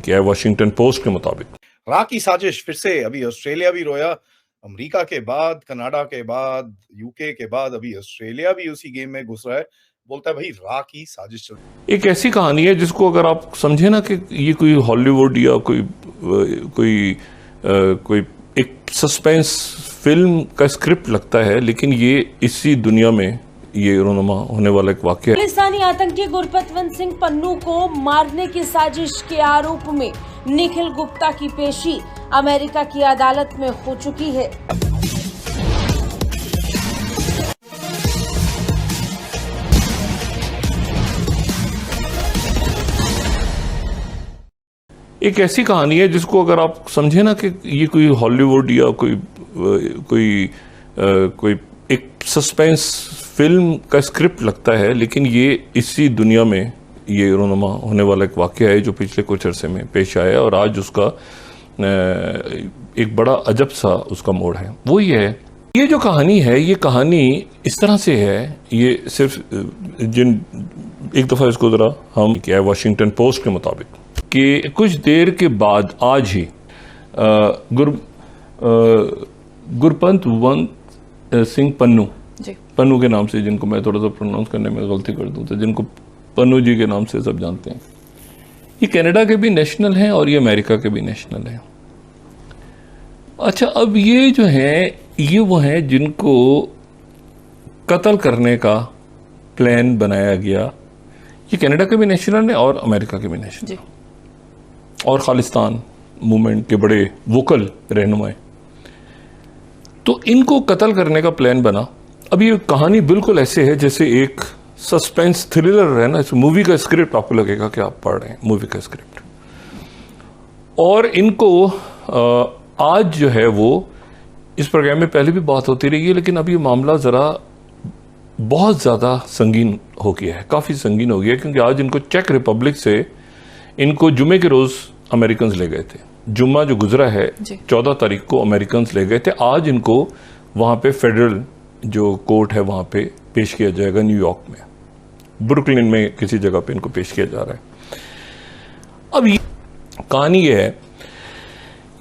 किया है Washington post के मुताबिक। रा की साजिश फिर से, अभी ऑस्ट्रेलिया भी रोया, अमेरिका के बाद, कनाडा के बाद, यूके के बाद अभी ऑस्ट्रेलिया भी उसी गेम में घुस रहा है। बोलता है भाई रा की साजिश चल रही है। एक ऐसी कहानी है जिसको अगर आप समझे ना कि ये कोई हॉलीवुड या कोई एक सस्पेंस फिल्म का स्क्रिप्ट लगता है, लेकिन ये इसी दुनिया में ये रोनुमा होने वाला एक वाकया है। खालिस्तानी आतंकी गुरपतवंत सिंह पन्नू को मारने की साजिश के आरोप में निखिल गुप्ता की पेशी अमेरिका की अदालत में हो चुकी है। एक ऐसी कहानी है जिसको अगर आप समझे ना कि ये कोई हॉलीवुड या कोई एक सस्पेंस फिल्म का स्क्रिप्ट लगता है, लेकिन ये इसी दुनिया में ये रोनुमा होने वाला एक वाकया है जो पिछले कुछ अरसे में पेश आया और आज उसका एक बड़ा अजब सा उसका मोड़ है। वो ये है, ये जो कहानी है, ये कहानी इस तरह से है, ये सिर्फ एक दफ़ा इसको ज़रा हम क्या है वॉशिंगटन पोस्ट के मुताबिक कि कुछ देर के बाद आज ही गुरपतवंत सिंह पन्नू के नाम से, जिनको मैं थोड़ा सा प्रोनाउंस करने में गलती कर दूं, तो जिनको पन्नू जी के नाम से सब जानते हैं, ये कनाडा के भी नेशनल हैं और ये अमेरिका के भी नेशनल हैं। अच्छा, अब ये जो हैं, ये वो हैं जिनको कत्ल करने का प्लान बनाया गया। ये कनाडा के भी नेशनल हैं और अमेरिका के भी नेशनल और खालिस्तान मूवमेंट के बड़े वोकल रहनुमाए। तो इनको कत्ल करने का प्लान बना। अब ये कहानी बिल्कुल ऐसे है जैसे एक सस्पेंस थ्रिलर है ना, इस मूवी का स्क्रिप्ट आपको लगेगा कि आप पढ़ रहे हैं मूवी का स्क्रिप्ट। और इनको आज जो है वो इस प्रोग्राम में पहले भी बात होती रही है, लेकिन अब ये मामला ज़रा बहुत ज़्यादा संगीन हो गया है, काफ़ी संगीन हो गया है, क्योंकि आज इनको चेक रिपब्लिक से इनको जुमे के रोज़ अमेरिकन ले गए थे। जुम्मा जो गुजरा है 14 तारीख को अमेरिकन ले गए थे। आज इनको वहाँ पे फेडरल जो कोर्ट है वहाँ पे पेश किया जाएगा, न्यूयॉर्क में, ब्रुकलिन में किसी जगह पे इनको पेश किया जा रहा है। अब ये कहानी ये है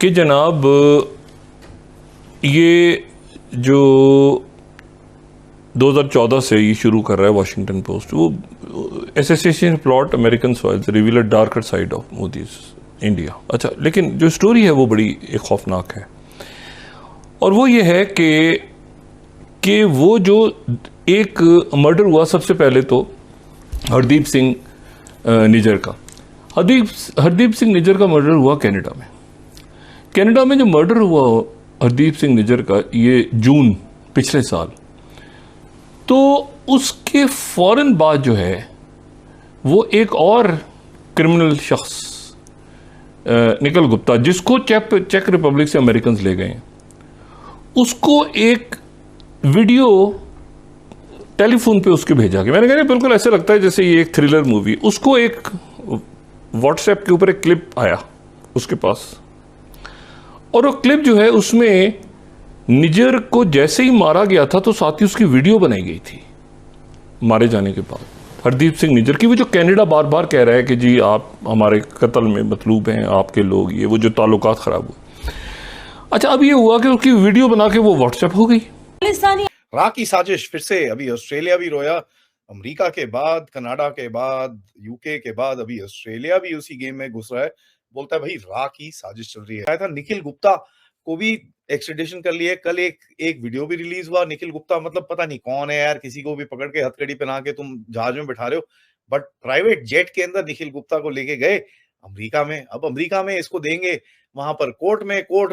कि जनाब, ये जो 2014 से ये शुरू कर रहा है वॉशिंगटन पोस्ट, वो association plot American soils reveal a darker side of Modi's India. अच्छा, लेकिन जो स्टोरी है वो बड़ी एक खौफनाक है, और वो ये है कि वो जो एक मर्डर हुआ, सबसे पहले तो हरदीप सिंह निज्जर का, हरदीप सिंह निज्जर का मर्डर हुआ कनाडा में जो मर्डर हुआ हरदीप सिंह निज्जर का, ये जून पिछले साल, तो उसके फौरन बाद जो है वो एक और क्रिमिनल शख्स निखिल गुप्ता, जिसको चेक रिपब्लिक से अमेरिकन ले गए, उसको एक वीडियो टेलीफोन पे उसके भेजा गया। मैंने कहा बिल्कुल ऐसे लगता है जैसे ये एक थ्रिलर मूवी। उसको एक व्हाट्सएप के ऊपर एक क्लिप आया उसके पास, और वो क्लिप जो है उसमें निज्जर को जैसे ही मारा गया था तो साथ ही उसकी वीडियो बनाई गई थी मारे जाने के बाद, हरदीप सिंह निज्जर की। वो जो कनाडा बार बार कह रहा है कि जी आप हमारे कत्ल में मतलूब हैं, आपके लोग, ये वो जो ताल्लुकात खराब हुए। अच्छा, अब ये हुआ कि उसकी वीडियो बना के वो व्हाट्सएप हो गई। रा की साजिश फिर से, अभी ऑस्ट्रेलिया भी रोया, अमेरिका के बाद, कनाडा के बाद, यूके के बाद अभी ऑस्ट्रेलिया भी उसी गेम में घुस रहा है। बोलता है भाई रा की साजिश चल रही है। आया था निखिल गुप्ता को भी एक्सट्रेडिशन कर लिए। कल एक वीडियो भी रिलीज हुआ। निखिल गुप्ता मतलब पता नहीं कौन है यार, किसी को भी पकड़ के हथकड़ी पहना के तुम जहाज में बैठा रहे हो, बट प्राइवेट जेट के अंदर निखिल गुप्ता को लेके गए अमेरिका में। अब अमेरिका में इसको देंगे, वहां पर कोर्ट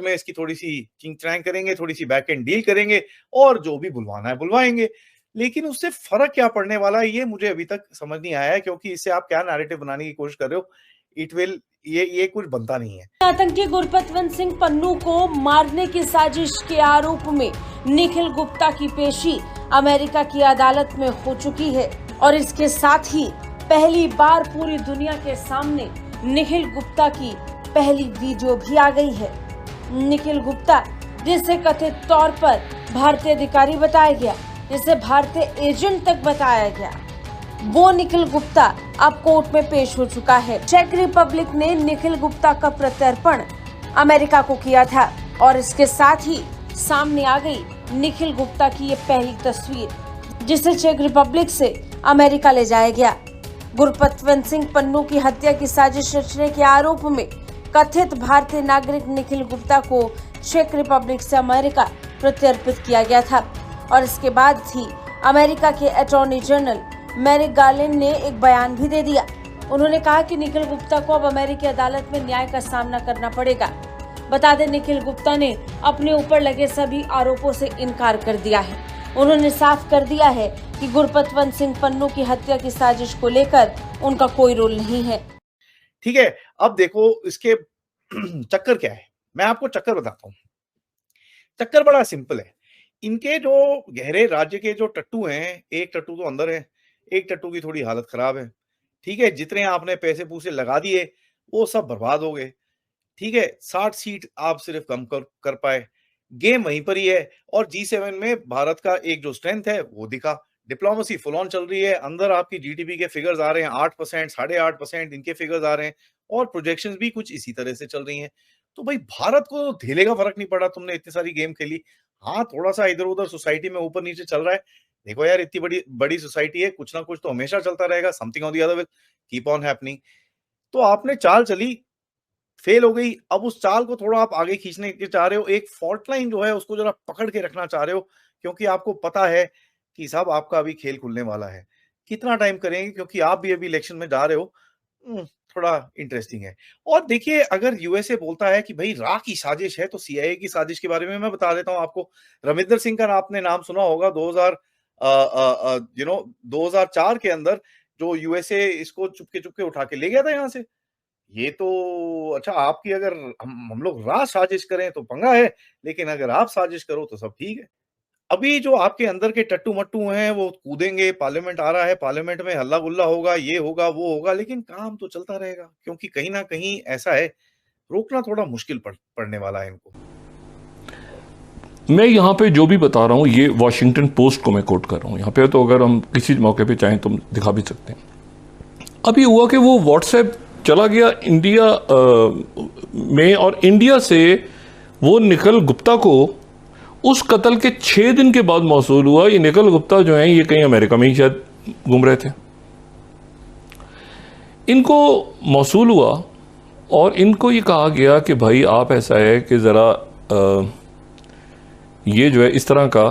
में इसकी थोड़ी सी चिंग चैंग करेंगे, थोड़ी सी बैक एंड डील करेंगे और जो भी बुलवाना है बुलवाएंगे। लेकिन उससे फर्क क्या पड़ने वाला है ये मुझे अभी तक समझ नहीं आया है, क्योंकि इससे आप क्या नैरेटिव बनाने की कोशिश कर रहे हो, ये कुछ बनता नहीं है। आतंकी गुरपतवंत सिंह पन्नू को मारने की साजिश के आरोप में निखिल गुप्ता की पेशी अमेरिका की अदालत में हो चुकी है, और इसके साथ ही पहली बार पूरी दुनिया के सामने निखिल गुप्ता की पहली वीडियो भी आ गई है। निखिल गुप्ता, जिसे कथित तौर पर भारतीय अधिकारी बताया गया, जिसे भारतीय एजेंट तक बताया गया, वो निखिल गुप्ता अब कोर्ट में पेश हो चुका है। चेक रिपब्लिक ने निखिल गुप्ता का प्रत्यर्पण अमेरिका को किया था और इसके साथ ही सामने आ गई निखिल गुप्ता की ये पहली तस्वीर, जिसे चेक रिपब्लिक से अमेरिका ले जाया गया। गुरपतवंत सिंह पन्नू की हत्या की साजिश रचने के आरोप में कथित भारतीय नागरिक निखिल गुप्ता को चेक रिपब्लिक से अमेरिका प्रत्यर्पित किया गया था और इसके बाद ही अमेरिका के अटॉर्नी जनरल मैरिक गार्लैंड ने एक बयान भी दे दिया। उन्होंने कहा कि निखिल गुप्ता को अब अमेरिकी अदालत में न्याय का सामना करना पड़ेगा। बता दें, निखिल गुप्ता ने अपने ऊपर लगे सभी आरोपों से इनकार कर दिया है। उन्होंने साफ कर दिया है कि गुरपतवंत सिंह पन्नू की हत्या की साजिश को लेकर उनका कोई रोल नहीं है। ठीक है, अब देखो इसके चक्कर क्या है, मैं आपको चक्कर बताता हूँ। चक्कर बड़ा सिंपल है। इनके जो गहरे राज्य के जो टट्टू हैं, एक टट्टू तो अंदर है, एक टट्टू की थोड़ी हालत खराब है। ठीक है, जितने आपने पैसे पूसे लगा दिए वो सब बर्बाद हो गए। ठीक है, 60 सीट आप सिर्फ कम कर पाए। गेम वहीं पर ही है और G7 में भारत का एक जो स्ट्रेंथ है वो दिखा। डिप्लोमेसी फुल ऑन चल रही है। अंदर आपकी जीडीपी के फिगर्स आ रहे हैं 8%, 8.5% इनके फिगर्स आ रहे हैं और प्रोजेक्शंस भी कुछ इसी तरह से चल रही हैं। तो भाई भारत को धेले का फर्क नहीं पड़ा, तुमने इतनी सारी गेम खेली। हाँ, थोड़ा सा इधर उधर सोसाइटी में ऊपर नीचे चल रहा है। देखो यार, इतनी बड़ी सोसाइटी है, कुछ ना कुछ तो हमेशा चलता रहेगा। Something on the other will keep on happening. तो आपने चाल चली, फेल हो गई। अब उस चाल को थोड़ा आप आगे खींचने के चाह रहे हो, एक फॉल्ट लाइन जो है उसको जरा पकड़ के रखना चाह रहे हो, क्योंकि आपको पता है कि साहब आपका अभी खेल खुलने वाला है। कितना टाइम करेंगे, क्योंकि आप भी अभी इलेक्शन में जा रहे हो। थोड़ा इंटरेस्टिंग है। और देखिए, अगर यूएसए बोलता है कि भाई रा की साजिश है, तो सीआईए की साजिश के बारे में मैं बता देता हूं आपको। रविंदर सिंह का आपने नाम सुना होगा। 2004 के अंदर जो यूएसए इसको चुपके चुपके उठा के ले गया था यहाँ से। ये तो अच्छा, आपकी अगर हम लोग रा साजिश करें तो पंगा है, लेकिन अगर आप साजिश करो तो सब ठीक है। अभी जो आपके अंदर के टट्टू मट्टू हैं वो कूदेंगे। पार्लियामेंट आ रहा है, पार्लियामेंट में हल्ला गुल्ला होगा, ये होगा वो होगा, लेकिन काम तो चलता रहेगा, क्योंकि कहीं ना कहीं ऐसा है, रोकना थोड़ा मुश्किल पड़ने वाला है इनको। मैं यहाँ पे जो भी बता रहा हूँ ये वॉशिंगटन पोस्ट को मैं कोट कर रहा हूँ यहाँ पे, तो अगर हम किसी मौके पे चाहें तो दिखा भी सकते हैं। अभी हुआ कि वो व्हाट्सएप चला गया इंडिया में, और इंडिया से वो निखिल गुप्ता को उस कत्ल के 6 दिन के बाद मौसूल हुआ। ये निखिल गुप्ता जो है ये कहीं अमेरिका में ही शायद घूम रहे थे। इनको मौसूल हुआ और इनको ये कहा गया कि भाई आप ऐसा है कि ज़रा ये जो है इस तरह का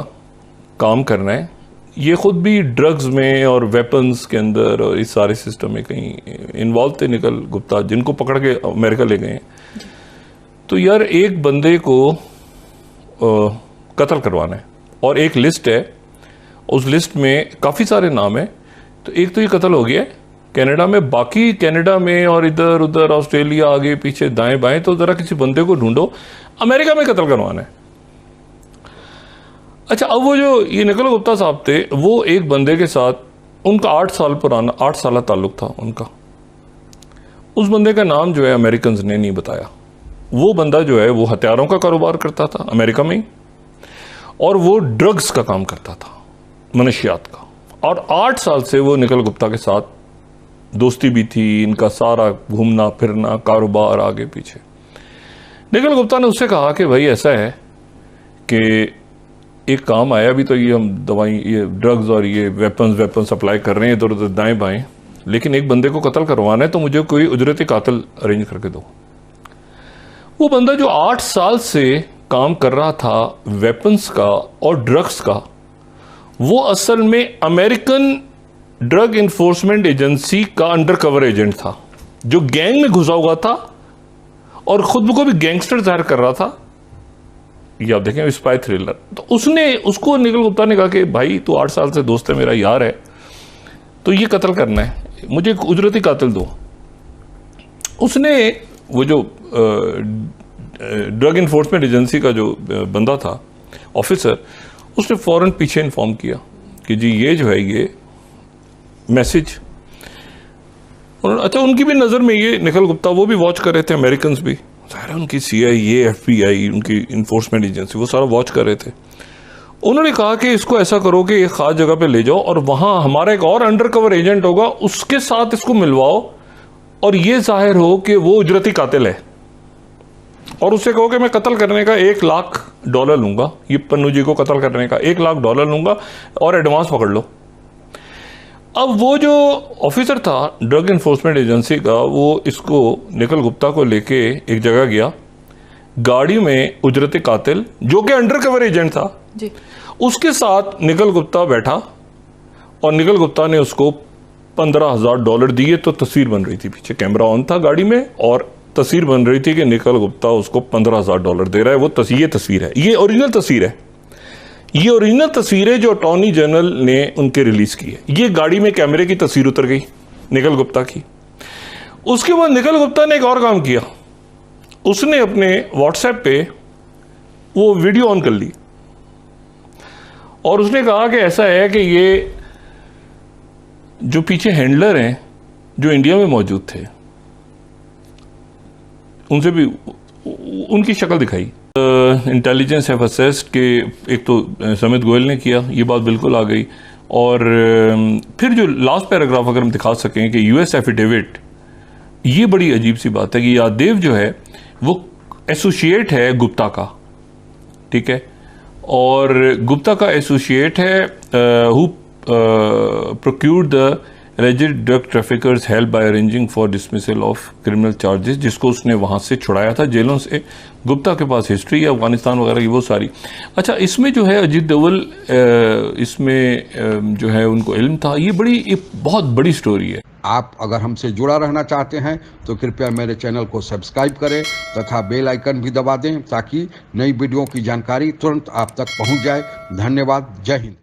काम करना है। ये ख़ुद भी ड्रग्स में और वेपन्स के अंदर और इस सारे सिस्टम में कहीं इन्वॉल्व थे निखिल गुप्ता, जिनको पकड़ के अमेरिका ले गए। तो यार एक बंदे को कत्ल करवाना है और एक लिस्ट है, उस लिस्ट में काफ़ी सारे नाम हैं। तो एक तो ये कत्ल हो गया कनाडा में, बाकी कनाडा में और इधर उधर ऑस्ट्रेलिया आगे पीछे दाएं बाएं, तो ज़रा किसी बंदे को ढूंढो, अमेरिका में कत्ल करवाना है। अच्छा, अब वो जो ये निखिल गुप्ता साहब थे, वो एक बंदे के साथ उनका 8 साल ताल्लुक था उनका। उस बंदे का नाम जो है अमेरिकन ने नहीं बताया। वो बंदा जो है वो हथियारों का कारोबार करता था अमेरिका में ही, और वो ड्रग्स का काम करता था, मनशियात का। और 8 साल से वो निखिल गुप्ता के साथ दोस्ती भी थी, इनका सारा घूमना फिरना कारोबार आगे पीछे। निखिल गुप्ता ने उससे कहा कि भाई ऐसा है कि एक काम आया, अभी तो ये हम दवाई, ये ड्रग्स और ये वेपन सप्लाई कर रहे हैं इधर उधर दाएं बाएं, लेकिन एक बंदे को कत्ल करवाना है, तो मुझे कोई उजरती कातिल अरेंज करके दो। वो बंदा जो 8 साल से काम कर रहा था वेपन्स का और ड्रग्स का, वो असल में अमेरिकन ड्रग इन्फोर्समेंट एजेंसी का अंडरकवर एजेंट था, जो गैंग में घुसा हुआ था और खुद को भी गैंगस्टर जाहिर कर रहा था। ये आप देखें स्पाई थ्रिलर। तो उसको निखिल गुप्ता ने कहा कि भाई तू 8 साल से दोस्त है, मेरा यार है, तो ये कत्ल करना है, मुझे एक उजरती कातिल दो। उसने वो जो ड्रग इन्फोर्समेंट एजेंसी का जो बंदा था ऑफिसर, उसने फौरन पीछे इन्फॉर्म किया कि जी ये जो है ये मैसेज। अच्छा, उनकी भी नज़र में ये निखिल गुप्ता वो भी वॉच कर रहे थे, अमेरिकन भी, सारा उनकी CIA, FBI, उनकी इन्फोर्समेंट एजेंसी, वो सारा वॉच कर रहे थे। उन्होंने कहा कि इसको ऐसा करो कि एक खास जगह पे ले जाओ और वहां हमारा एक और अंडर कवर एजेंट होगा, उसके साथ इसको मिलवाओ और ये जाहिर हो कि वो उजरती कातिल है, और उससे कहो कि मैं कत्ल करने का $1,00,000 लूंगा, ये पन्नू जी को कत्ल करने का $1,00,000 लूंगा और एडवांस पकड़ लो। अब वो जो ऑफिसर था ड्रग इन्फोर्समेंट एजेंसी का, वो इसको निखिल गुप्ता को लेके एक जगह गया, गाड़ी में उजरती कातिल जो कि अंडर कवर एजेंट था जी। उसके साथ निखिल गुप्ता बैठा और निखिल गुप्ता ने उसको $15,000 दिए। तो तस्वीर बन रही थी, पीछे कैमरा ऑन था गाड़ी में और तस्वीर बन रही थी कि निखिल गुप्ता उसको $15,000 दे रहा है। वो ये तस्वीर है, ये ओरिजिनल तस्वीर है, ये ओरिजिनल तस्वीर है जो अटॉर्नी जनरल ने उनके रिलीज की है। ये गाड़ी में कैमरे की तस्वीर उतर गई निखिल गुप्ता की। उसके बाद निखिल गुप्ता ने एक और काम किया, उसने अपने व्हाट्सएप पे वो वीडियो ऑन कर ली और उसने कहा कि ऐसा है कि ये जो पीछे हैंडलर हैं जो इंडिया में मौजूद थे, उनसे भी उनकी शक्ल दिखाई। इंटेलिजेंस हैव असेस्ड के एक तो समित गोयल ने किया, ये बात बिल्कुल आ गई। और फिर जो लास्ट पैराग्राफ अगर हम दिखा सकें कि यूएस एफिडेविट, ये बड़ी अजीब सी बात है कि यादव जो है वो एसोसिएट है गुप्ता का, ठीक है, और गुप्ता का एसोसिएट है who procured the alleged drug traffickers help by arranging for dismissal of criminal charges, जिसको उसने वहाँ से छुड़ाया था जेलों से। गुप्ता के पास हिस्ट्री है अफगानिस्तान वगैरह की वो सारी। अच्छा, इसमें जो है अजीत डोवल इसमें जो है उनको इल्म था, ये एक बहुत बड़ी स्टोरी है। आप अगर हमसे जुड़ा रहना चाहते हैं तो कृपया मेरे चैनल को सब्सक्राइब करें तथा बेल आइकन भी दबा दें ताकि नई वीडियो की जानकारी तुरंत आप तक पहुंच जाए। धन्यवाद। जय हिंद।